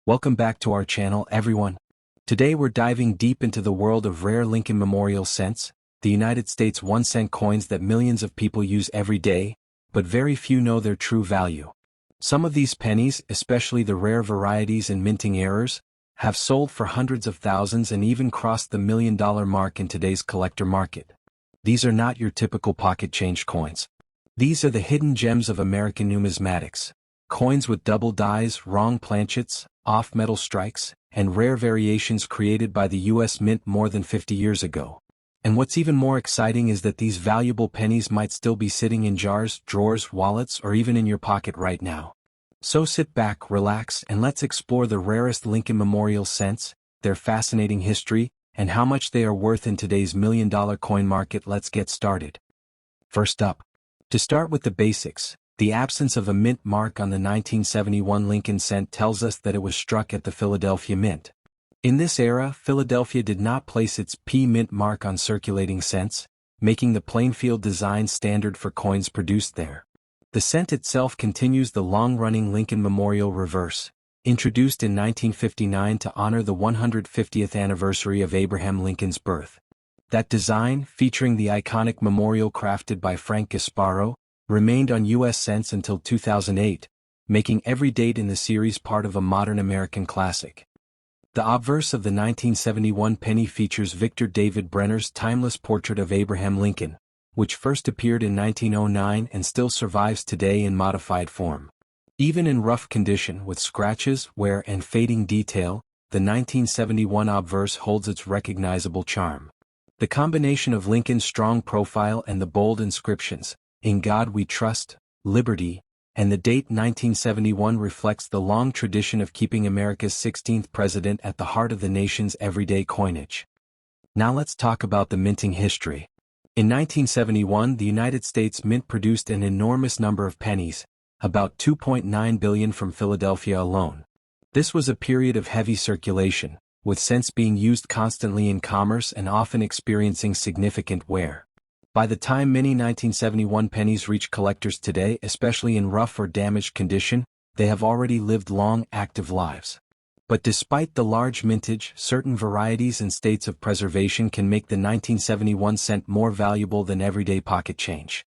Welcome back to our channel, everyone. Today we're diving deep into the world of rare Lincoln Memorial cents, the United States 1-cent coins that millions of people use every day, but very few know their true value. Some of these pennies, especially the rare varieties and minting errors, have sold for hundreds of thousands and even crossed the $1 million mark in today's collector market. These are not your typical pocket change coins. These are the hidden gems of American numismatics. Coins with double dies, wrong planchets, off-metal strikes, and rare variations created by the U.S. Mint more than 50 years ago. And what's even more exciting is that these valuable pennies might still be sitting in jars, drawers, wallets, or even in your pocket right now. So sit back, relax, and let's explore the rarest Lincoln Memorial cents, their fascinating history, and how much they are worth in today's $1 million coin market. Let's get started. First up, to start with the basics, the absence of a mint mark on the 1971 Lincoln cent tells us that it was struck at the Philadelphia Mint. In this era, Philadelphia did not place its P mint mark on circulating cents, making the Plainfield design standard for coins produced there. The cent itself continues the long-running Lincoln Memorial reverse, introduced in 1959 to honor the 150th anniversary of Abraham Lincoln's birth. That design, featuring the iconic memorial crafted by Frank Gasparo, remained on U.S. cents until 2008, making every date in the series part of a modern American classic. The obverse of the 1971 penny features Victor David Brenner's timeless portrait of Abraham Lincoln, which first appeared in 1909 and still survives today in modified form. Even in rough condition with scratches, wear, and fading detail, the 1971 obverse holds its recognizable charm. The combination of Lincoln's strong profile and the bold inscriptions, "In God We Trust," "Liberty," and the date 1971 reflects the long tradition of keeping America's 16th president at the heart of the nation's everyday coinage. Now let's talk about the minting history. In 1971, the United States Mint produced an enormous number of pennies, about 2.9 billion from Philadelphia alone. This was a period of heavy circulation, with cents being used constantly in commerce and often experiencing significant wear. By the time many 1971 pennies reach collectors today, especially in rough or damaged condition, they have already lived long, active lives. But despite the large mintage, certain varieties and states of preservation can make the 1971 cent more valuable than everyday pocket change.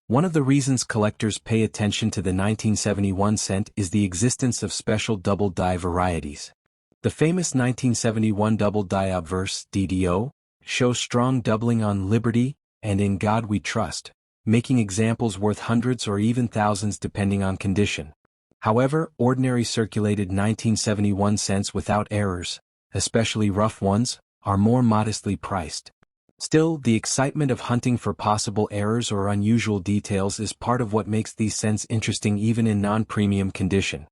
One of the reasons collectors pay attention to the 1971 cent is the existence of special double die varieties. The famous 1971 double die obverse, DDO, shows strong doubling on "Liberty" and "In God We Trust," making examples worth hundreds or even thousands depending on condition. However, ordinary circulated 1971 cents without errors, especially rough ones, are more modestly priced. Still, the excitement of hunting for possible errors or unusual details is part of what makes these cents interesting even in non-premium condition.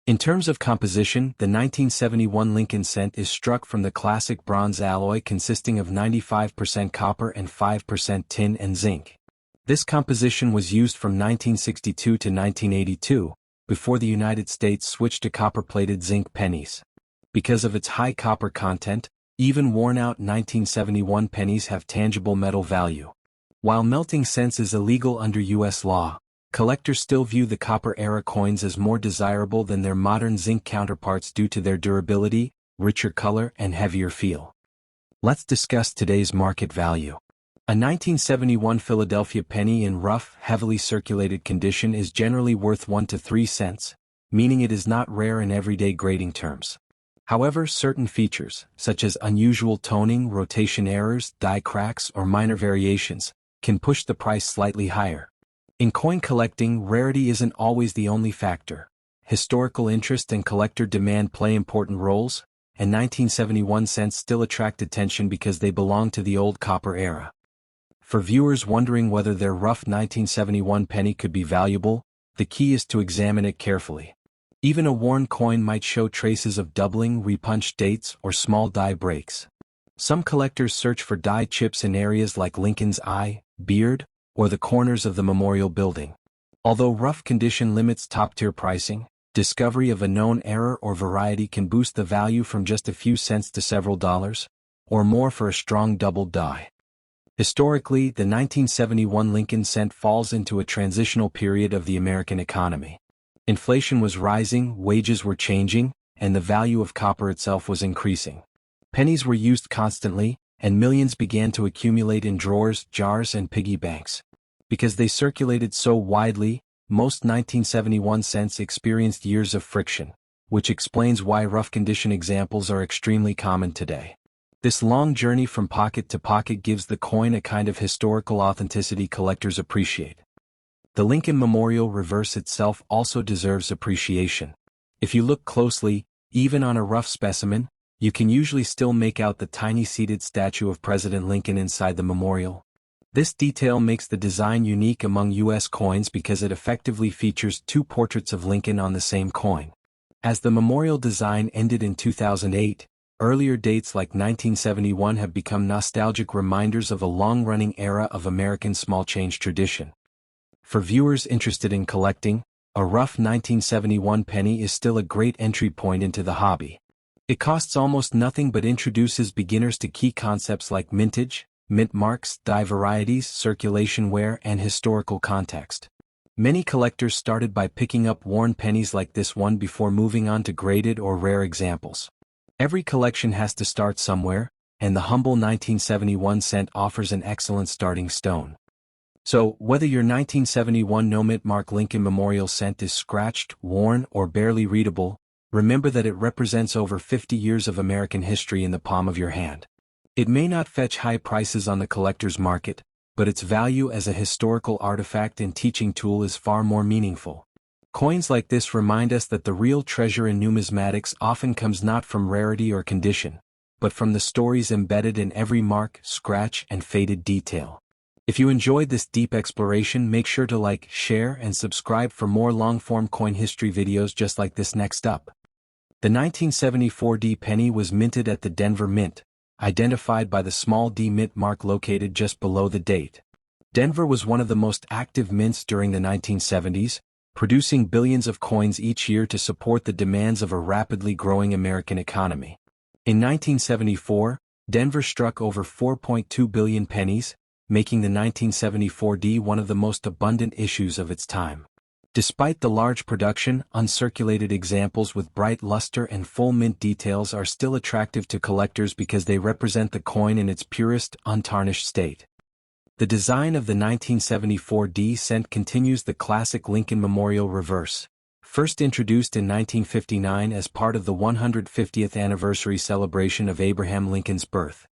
In terms of composition, the 1971 Lincoln cent is struck from the classic bronze alloy consisting of 95% copper and 5% tin and zinc. This composition was used from 1962 to 1982, before the United States switched to copper-plated zinc pennies. Because of its high copper content, even worn-out 1971 pennies have tangible metal value. While melting cents is illegal under U.S. law, collectors still view the copper-era coins as more desirable than their modern zinc counterparts due to their durability, richer color, and heavier feel. Let's discuss today's market value. A 1971 Philadelphia penny in rough, heavily circulated condition is generally worth 1 to 3 cents, meaning it is not rare in everyday grading terms. However, certain features, such as unusual toning, rotation errors, die cracks, or minor variations, can push the price slightly higher. In coin collecting, rarity isn't always the only factor. Historical interest and collector demand play important roles, and 1971 cents still attract attention because they belong to the old copper era. For viewers wondering whether their rough 1971 penny could be valuable, the key is to examine it carefully. Even a worn coin might show traces of doubling, repunched dates, or small die breaks. Some collectors search for die chips in areas like Lincoln's eye, beard, or the corners of the memorial building. Although rough condition limits top-tier pricing, discovery of a known error or variety can boost the value from just a few cents to several dollars, or more for a strong double die. Historically, the 1971 Lincoln cent falls into a transitional period of the American economy. Inflation was rising, wages were changing, and the value of copper itself was increasing. Pennies were used constantly, and millions began to accumulate in drawers, jars, and piggy banks. Because they circulated so widely, most 1971 cents experienced years of friction, which explains why rough-condition examples are extremely common today. This long journey from pocket to pocket gives the coin a kind of historical authenticity collectors appreciate. The Lincoln Memorial reverse itself also deserves appreciation. If you look closely, even on a rough specimen, you can usually still make out the tiny seated statue of President Lincoln inside the memorial. This detail makes the design unique among U.S. coins because it effectively features two portraits of Lincoln on the same coin. As the memorial design ended in 2008, earlier dates like 1971 have become nostalgic reminders of a long-running era of American small change tradition. For viewers interested in collecting, a rough 1971 penny is still a great entry point into the hobby. It costs almost nothing but introduces beginners to key concepts like mintage, mint marks, die varieties, circulation wear, and historical context. Many collectors started by picking up worn pennies like this one before moving on to graded or rare examples. Every collection has to start somewhere, and the humble 1971 cent offers an excellent starting stone. So, whether your 1971 no-mint mark Lincoln Memorial cent is scratched, worn, or barely readable, remember that it represents over 50 years of American history in the palm of your hand. It may not fetch high prices on the collector's market, but its value as a historical artifact and teaching tool is far more meaningful. Coins like this remind us that the real treasure in numismatics often comes not from rarity or condition, but from the stories embedded in every mark, scratch, and faded detail. If you enjoyed this deep exploration, make sure to like, share, and subscribe for more long-form coin history videos just like this. Next up. The 1974 D penny was minted at the Denver Mint, identified by the small D mint mark located just below the date. Denver was one of the most active mints during the 1970s, producing billions of coins each year to support the demands of a rapidly growing American economy. In 1974, Denver struck over 4.2 billion pennies, making the 1974 D one of the most abundant issues of its time. Despite the large production, uncirculated examples with bright luster and full mint details are still attractive to collectors because they represent the coin in its purest, untarnished state. The design of the 1974 D cent continues the classic Lincoln Memorial reverse, first introduced in 1959 as part of the 150th anniversary celebration of Abraham Lincoln's birth.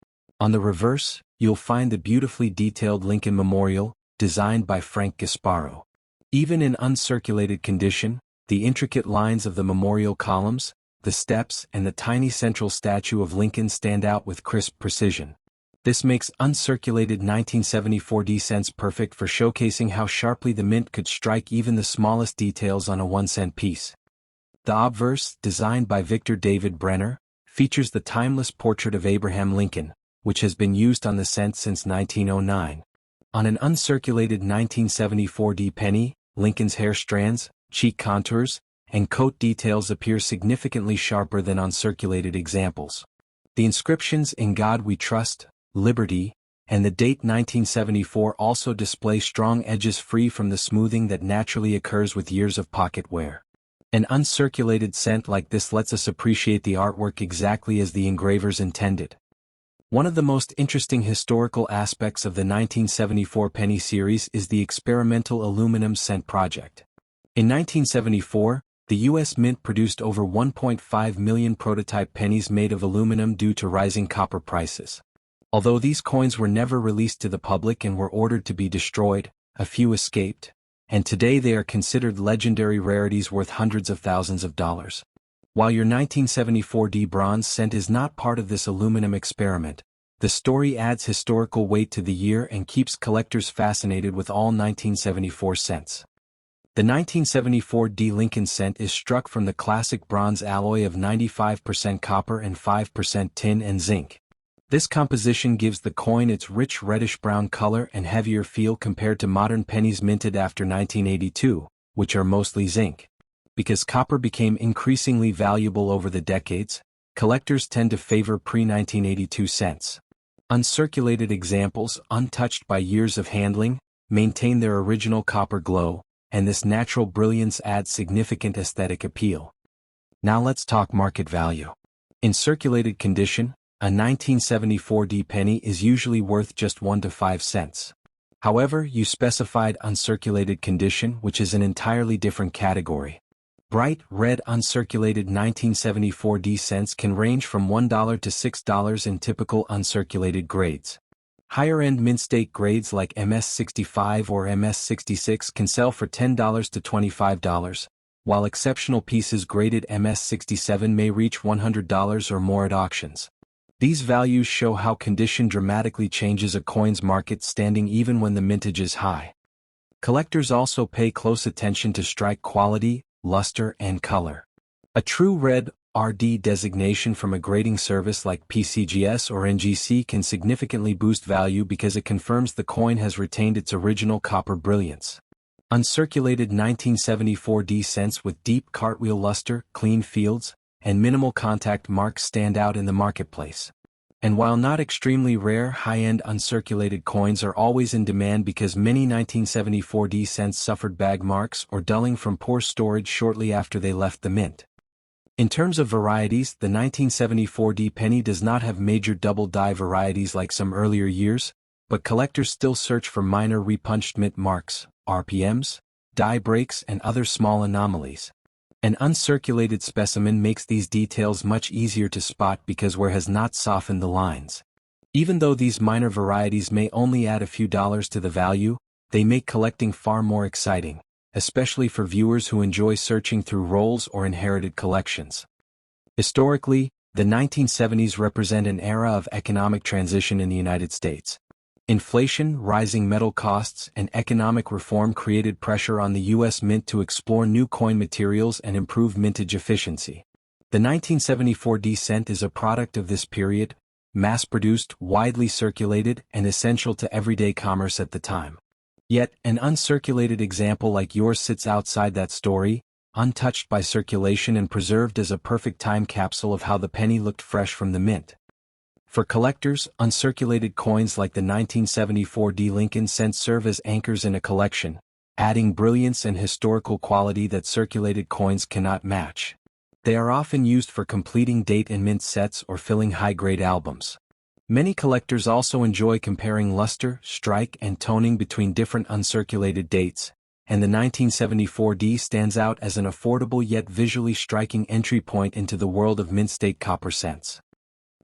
On the reverse, you'll find the beautifully detailed Lincoln Memorial, designed by Frank Gasparo. Even in uncirculated condition, the intricate lines of the memorial columns, the steps, and the tiny central statue of Lincoln stand out with crisp precision. This makes uncirculated 1974 D cents perfect for showcasing how sharply the mint could strike even the smallest details on a 1-cent piece. The obverse, designed by Victor David Brenner, features the timeless portrait of Abraham Lincoln, which has been used on the cent since 1909. On an uncirculated 1974 D penny, Lincoln's hair strands, cheek contours, and coat details appear significantly sharper than on circulated examples. The inscriptions "In God We Trust," "Liberty," and the date 1974 also display strong edges free from the smoothing that naturally occurs with years of pocket wear. An uncirculated cent like this lets us appreciate the artwork exactly as the engravers intended. One of the most interesting historical aspects of the 1974 penny series is the experimental aluminum cent project. In 1974, the U.S. Mint produced over 1.5 million prototype pennies made of aluminum due to rising copper prices. Although these coins were never released to the public and were ordered to be destroyed, a few escaped, and today they are considered legendary rarities worth hundreds of thousands of dollars. While your 1974 D bronze cent is not part of this aluminum experiment, the story adds historical weight to the year and keeps collectors fascinated with all 1974 cents. The 1974 D Lincoln cent is struck from the classic bronze alloy of 95% copper and 5% tin and zinc. This composition gives the coin its rich reddish-brown color and heavier feel compared to modern pennies minted after 1982, which are mostly zinc. Because copper became increasingly valuable over the decades, collectors tend to favor pre-1982 cents. Uncirculated examples, untouched by years of handling, maintain their original copper glow, and this natural brilliance adds significant aesthetic appeal. Now let's talk market value. In circulated condition, a 1974 D penny is usually worth just 1 to 5 cents. However, you specified uncirculated condition, which is an entirely different category. Bright red uncirculated 1974 D cents can range from $1 to $6 in typical uncirculated grades. Higher-end mint-state grades like MS65 or MS66 can sell for $10 to $25, while exceptional pieces graded MS67 may reach $100 or more at auctions. These values show how condition dramatically changes a coin's market standing even when the mintage is high. Collectors also pay close attention to strike quality, luster, and color. A true red RD designation from a grading service like PCGS or NGC can significantly boost value because it confirms the coin has retained its original copper brilliance. Uncirculated 1974 D cents with deep cartwheel luster, clean fields, and minimal contact marks stand out in the marketplace. And while not extremely rare, high-end uncirculated coins are always in demand because many 1974 D cents suffered bag marks or dulling from poor storage shortly after they left the mint. In terms of varieties, the 1974 D penny does not have major double die varieties like some earlier years, but collectors still search for minor repunched mint marks, RPMs, die breaks, and other small anomalies. An uncirculated specimen makes these details much easier to spot because wear has not softened the lines. Even though these minor varieties may only add a few dollars to the value, they make collecting far more exciting, especially for viewers who enjoy searching through rolls or inherited collections. Historically, the 1970s represent an era of economic transition in the United States. Inflation, rising metal costs, and economic reform created pressure on the U.S. Mint to explore new coin materials and improve mintage efficiency. The 1974 D cent is a product of this period, mass-produced, widely circulated, and essential to everyday commerce at the time. Yet, an uncirculated example like yours sits outside that story, untouched by circulation and preserved as a perfect time capsule of how the penny looked fresh from the mint. For collectors, uncirculated coins like the 1974 D Lincoln cent serve as anchors in a collection, adding brilliance and historical quality that circulated coins cannot match. They are often used for completing date and mint sets or filling high-grade albums. Many collectors also enjoy comparing luster, strike, and toning between different uncirculated dates, and the 1974 D stands out as an affordable yet visually striking entry point into the world of mint-state copper cents.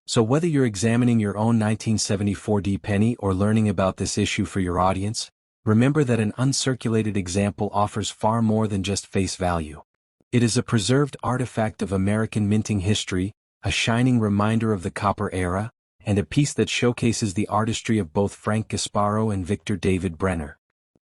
So whether you're examining your own 1974 D penny or learning about this issue for your audience, remember that an uncirculated example offers far more than just face value. It is a preserved artifact of American minting history, a shining reminder of the copper era, and a piece that showcases the artistry of both Frank Gasparo and Victor David Brenner.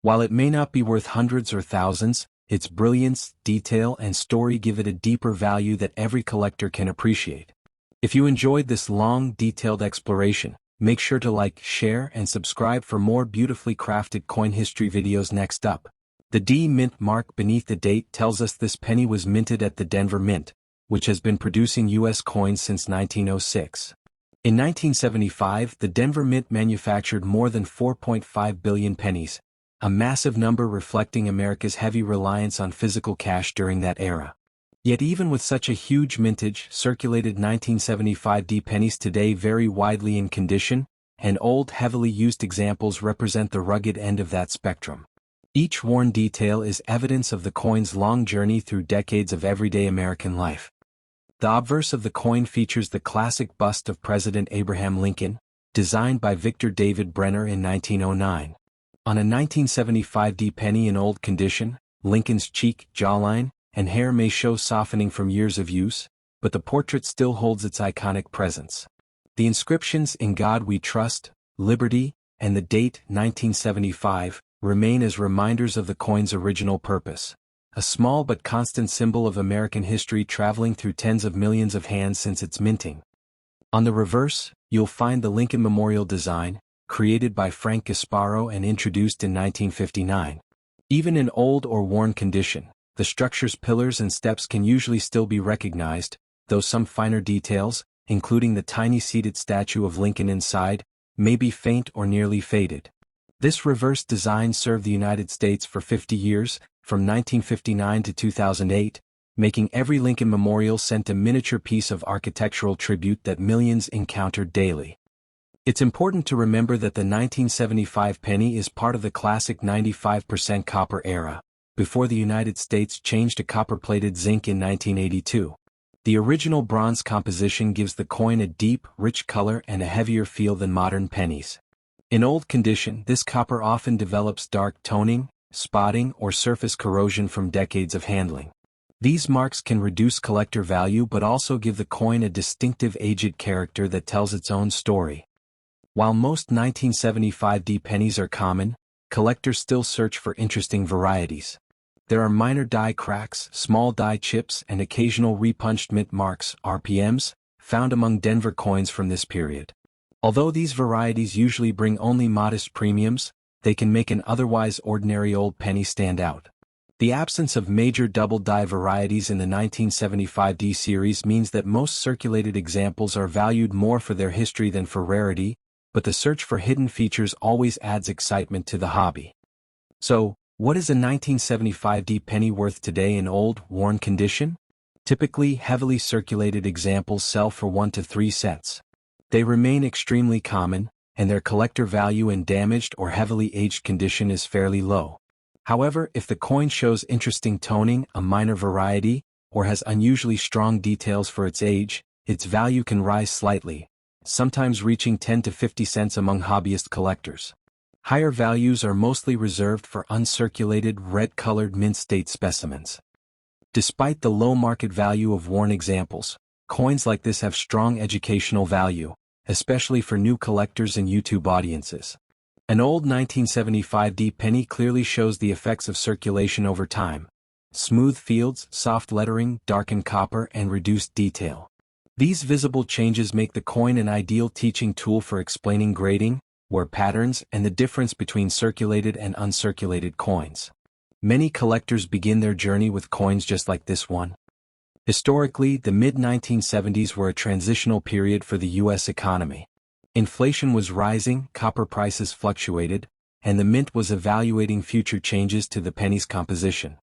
While it may not be worth hundreds or thousands, its brilliance, detail, and story give it a deeper value that every collector can appreciate. If you enjoyed this long, detailed exploration, make sure to like, share, and subscribe for more beautifully crafted coin history videos next up. The D Mint mark beneath the date tells us this penny was minted at the Denver Mint, which has been producing U.S. coins since 1906. In 1975, the Denver Mint manufactured more than 4.5 billion pennies, a massive number reflecting America's heavy reliance on physical cash during that era. Yet even with such a huge mintage, circulated 1975 D pennies today vary widely in condition, and old, heavily used examples represent the rugged end of that spectrum. Each worn detail is evidence of the coin's long journey through decades of everyday American life. The obverse of the coin features the classic bust of President Abraham Lincoln, designed by Victor David Brenner in 1909. On a 1975 D penny in old condition, Lincoln's cheek, jawline, and hair may show softening from years of use, but the portrait still holds its iconic presence. The inscriptions "In God We Trust," "Liberty," and the date 1975 remain as reminders of the coin's original purpose. A small but constant symbol of American history traveling through tens of millions of hands since its minting. On the reverse, you'll find the Lincoln Memorial design, created by Frank Gasparo and introduced in 1959. Even in old or worn condition, the structure's pillars and steps can usually still be recognized, though some finer details, including the tiny seated statue of Lincoln inside, may be faint or nearly faded. This reverse design served the United States for 50 years, from 1959 to 2008, making every Lincoln Memorial cent a miniature piece of architectural tribute that millions encountered daily. It's important to remember that the 1975 penny is part of the classic 95% copper era, before the United States changed to copper-plated zinc in 1982. The original bronze composition gives the coin a deep, rich color and a heavier feel than modern pennies. In old condition, this copper often develops dark toning, spotting, or surface corrosion from decades of handling. These marks can reduce collector value but also give the coin a distinctive aged character that tells its own story. While most 1975D pennies are common, collectors still search for interesting varieties. There are minor die cracks, small die chips, and occasional repunched mint marks (RPMs) found among Denver coins from this period. Although these varieties usually bring only modest premiums, they can make an otherwise ordinary old penny stand out. The absence of major double die varieties in the 1975D series means that most circulated examples are valued more for their history than for rarity, but the search for hidden features always adds excitement to the hobby. So, what is a 1975D penny worth today in old, worn condition? Typically, heavily circulated examples sell for 1 to 3 cents. They remain extremely common, and their collector value in damaged or heavily aged condition is fairly low. However, if the coin shows interesting toning, a minor variety, or has unusually strong details for its age, its value can rise slightly, sometimes reaching 10 to 50 cents among hobbyist collectors. Higher values are mostly reserved for uncirculated red-colored mint state specimens. Despite the low market value of worn examples, coins like this have strong educational value, especially for new collectors and YouTube audiences. An old 1975D penny clearly shows the effects of circulation over time. Smooth fields, soft lettering, darkened copper, and reduced detail. These visible changes make the coin an ideal teaching tool for explaining grading, wear patterns, and the difference between circulated and uncirculated coins. Many collectors begin their journey with coins just like this one. Historically, the mid-1970s were a transitional period for the U.S. economy. Inflation was rising, copper prices fluctuated, and the mint was evaluating future changes to the penny's composition.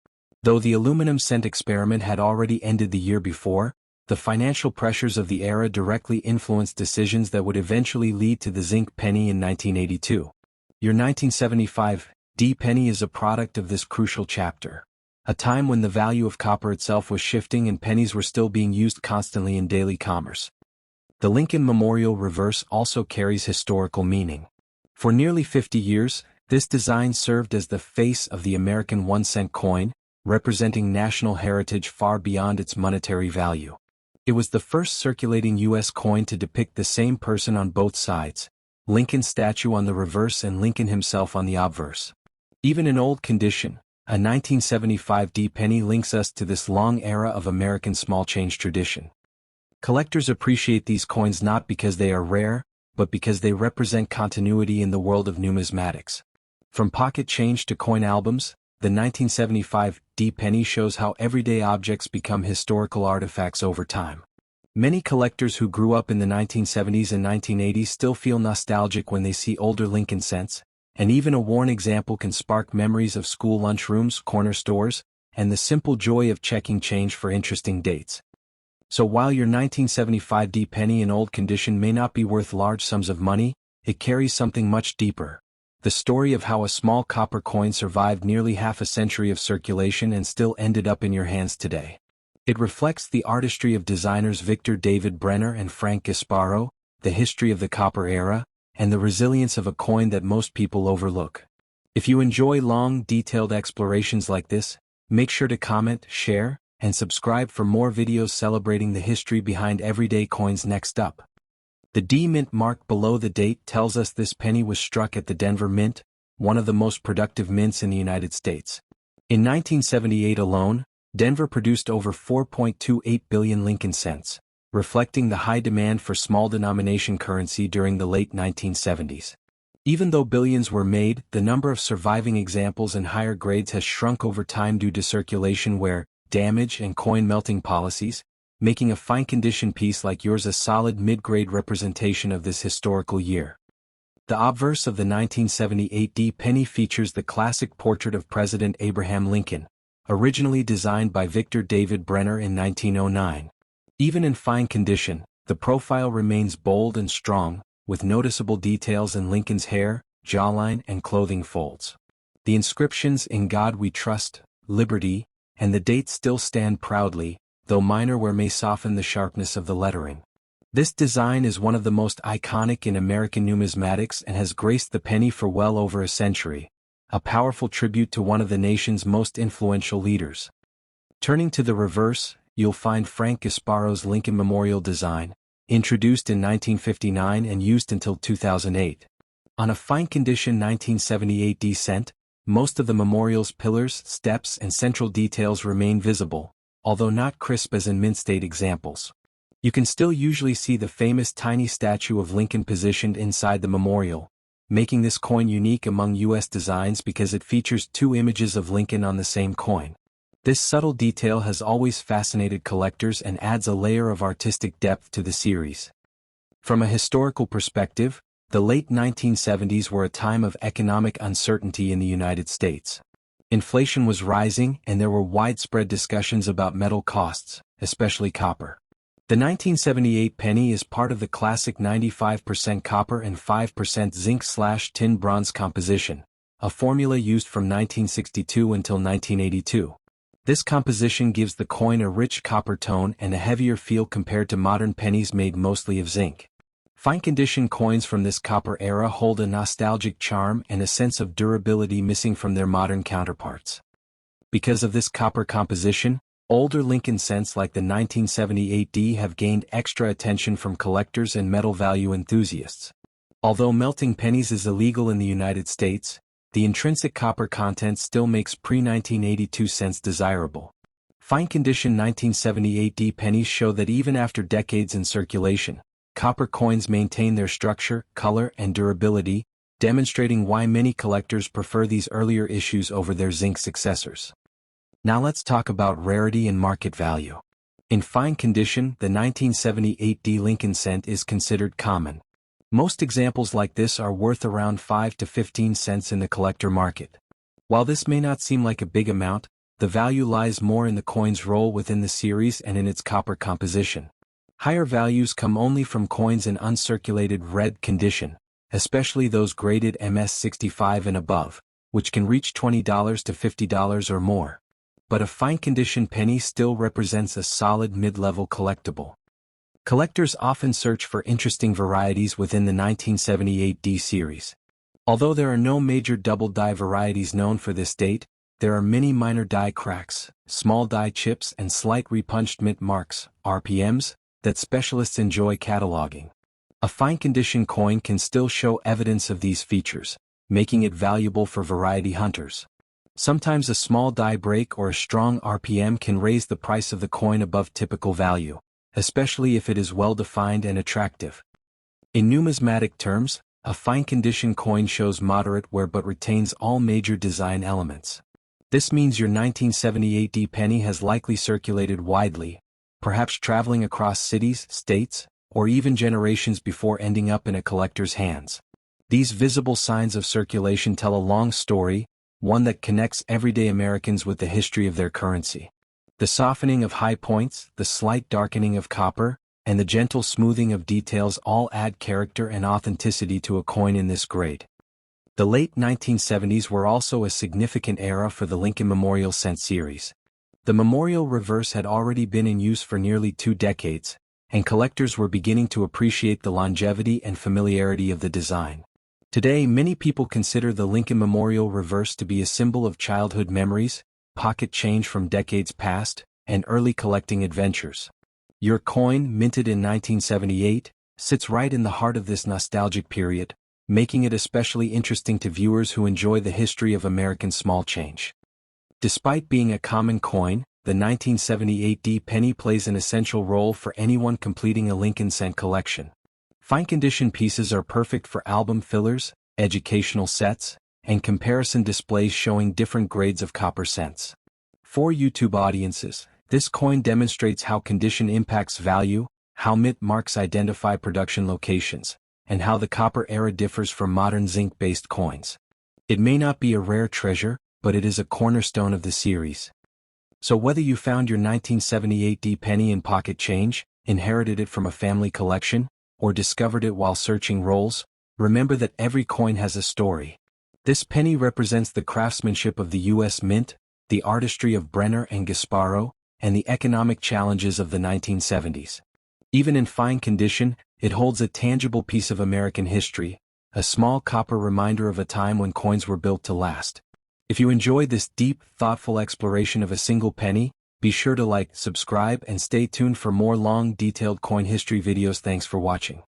Though the aluminum cent experiment had already ended the year before, the financial pressures of the era directly influenced decisions that would eventually lead to the zinc penny in 1982. Your 1975D penny is a product of this crucial chapter. A time when the value of copper itself was shifting and pennies were still being used constantly in daily commerce. The Lincoln Memorial reverse also carries historical meaning. For nearly 50 years, this design served as the face of the American 1-cent coin, representing national heritage far beyond its monetary value. It was the first circulating U.S. coin to depict the same person on both sides, Lincoln's statue on the reverse and Lincoln himself on the obverse. Even in old condition, a 1975D penny links us to this long era of American small change tradition. Collectors appreciate these coins not because they are rare, but because they represent continuity in the world of numismatics. From pocket change to coin albums, the 1975D penny shows how everyday objects become historical artifacts over time. Many collectors who grew up in the 1970s and 1980s still feel nostalgic when they see older Lincoln cents, and even a worn example can spark memories of school lunchrooms, corner stores, and the simple joy of checking change for interesting dates. So while your 1975D penny in old condition may not be worth large sums of money, it carries something much deeper. The story of how a small copper coin survived nearly half a century of circulation and still ended up in your hands today. It reflects the artistry of designers Victor David Brenner and Frank Gasparo, the history of the copper era, and the resilience of a coin that most people overlook. If you enjoy long, detailed explorations like this, make sure to comment, share, and subscribe for more videos celebrating the history behind everyday coins. Next up. The D Mint mark below the date tells us this penny was struck at the Denver Mint, one of the most productive mints in the United States. In 1978 alone, Denver produced over 4.28 billion Lincoln cents, reflecting the high demand for small denomination currency during the late 1970s. Even though billions were made, the number of surviving examples and higher grades has shrunk over time due to circulation wear, damage, and coin melting policies, making a fine-condition piece like yours a solid mid-grade representation of this historical year. The obverse of the 1978D penny features the classic portrait of President Abraham Lincoln, originally designed by Victor David Brenner in 1909. Even in fine condition, the profile remains bold and strong, with noticeable details in Lincoln's hair, jawline and clothing folds. The inscriptions "In God We Trust," "Liberty," and the date still stand proudly, though minor wear may soften the sharpness of the lettering. This design is one of the most iconic in American numismatics and has graced the penny for well over a century, a powerful tribute to one of the nation's most influential leaders. Turning to the reverse, you'll find Frank Gasparo's Lincoln Memorial design, introduced in 1959 and used until 2008. On a fine-condition 1978 cent, most of the memorial's pillars, steps and central details remain visible, although not crisp as in mint-state examples. You can still usually see the famous tiny statue of Lincoln positioned inside the memorial, making this coin unique among U.S. designs because it features two images of Lincoln on the same coin. This subtle detail has always fascinated collectors and adds a layer of artistic depth to the series. From a historical perspective, the late 1970s were a time of economic uncertainty in the United States. Inflation was rising and there were widespread discussions about metal costs, especially copper. The 1978 penny is part of the classic 95% copper and 5% zinc/tin bronze composition, a formula used from 1962 until 1982. This composition gives the coin a rich copper tone and a heavier feel compared to modern pennies made mostly of zinc. Fine-condition coins from this copper era hold a nostalgic charm and a sense of durability missing from their modern counterparts. Because of this copper composition, older Lincoln cents like the 1978 have gained extra attention from collectors and metal value enthusiasts. Although melting pennies is illegal in the United States, the intrinsic copper content still makes pre-1982 cents desirable. Fine-condition 1978 pennies show that even after decades in circulation, copper coins maintain their structure, color, and durability, demonstrating why many collectors prefer these earlier issues over their zinc successors. Now let's talk about rarity and market value. In fine condition, the 1978 Lincoln cent is considered common. Most examples like this are worth around 5 to 15 cents in the collector market. While this may not seem like a big amount, the value lies more in the coin's role within the series and in its copper composition. Higher values come only from coins in uncirculated red condition, especially those graded MS-65 and above, which can reach $20 to $50 or more. But a fine-condition penny still represents a solid mid-level collectible. Collectors often search for interesting varieties within the 1978 series. Although there are no major double die varieties known for this date, there are many minor die cracks, small die chips and slight repunched mint marks, RPMs, that specialists enjoy cataloging. A fine-condition coin can still show evidence of these features, making it valuable for variety hunters. Sometimes a small die break or a strong RPM can raise the price of the coin above typical value, especially if it is well-defined and attractive. In numismatic terms, a fine-condition coin shows moderate wear but retains all major design elements. This means your 1978 penny has likely circulated widely, perhaps traveling across cities, states, or even generations before ending up in a collector's hands. These visible signs of circulation tell a long story, one that connects everyday Americans with the history of their currency. The softening of high points, the slight darkening of copper, and the gentle smoothing of details all add character and authenticity to a coin in this grade. The late 1970s were also a significant era for the Lincoln Memorial cent series. The memorial reverse had already been in use for nearly 2 decades, and collectors were beginning to appreciate the longevity and familiarity of the design. Today, many people consider the Lincoln Memorial reverse to be a symbol of childhood memories, pocket change from decades past, and early collecting adventures. Your coin, minted in 1978, sits right in the heart of this nostalgic period, making it especially interesting to viewers who enjoy the history of American small change. Despite being a common coin, the 1978 penny plays an essential role for anyone completing a Lincoln cent collection. Fine-condition pieces are perfect for album fillers, educational sets, and comparison displays showing different grades of copper cents. For YouTube audiences, this coin demonstrates how condition impacts value, how mint marks identify production locations, and how the copper era differs from modern zinc-based coins. It may not be a rare treasure, but it is a cornerstone of the series. So whether you found your 1978 D penny in pocket change, inherited it from a family collection, or discovered it while searching rolls, remember that every coin has a story. This penny represents the craftsmanship of the U.S. Mint, the artistry of Brenner and Gasparo, and the economic challenges of the 1970s. Even in fine condition, it holds a tangible piece of American history, a small copper reminder of a time when coins were built to last. If you enjoyed this deep, thoughtful exploration of a single penny, be sure to like, subscribe, and stay tuned for more long, detailed coin history videos. Thanks for watching.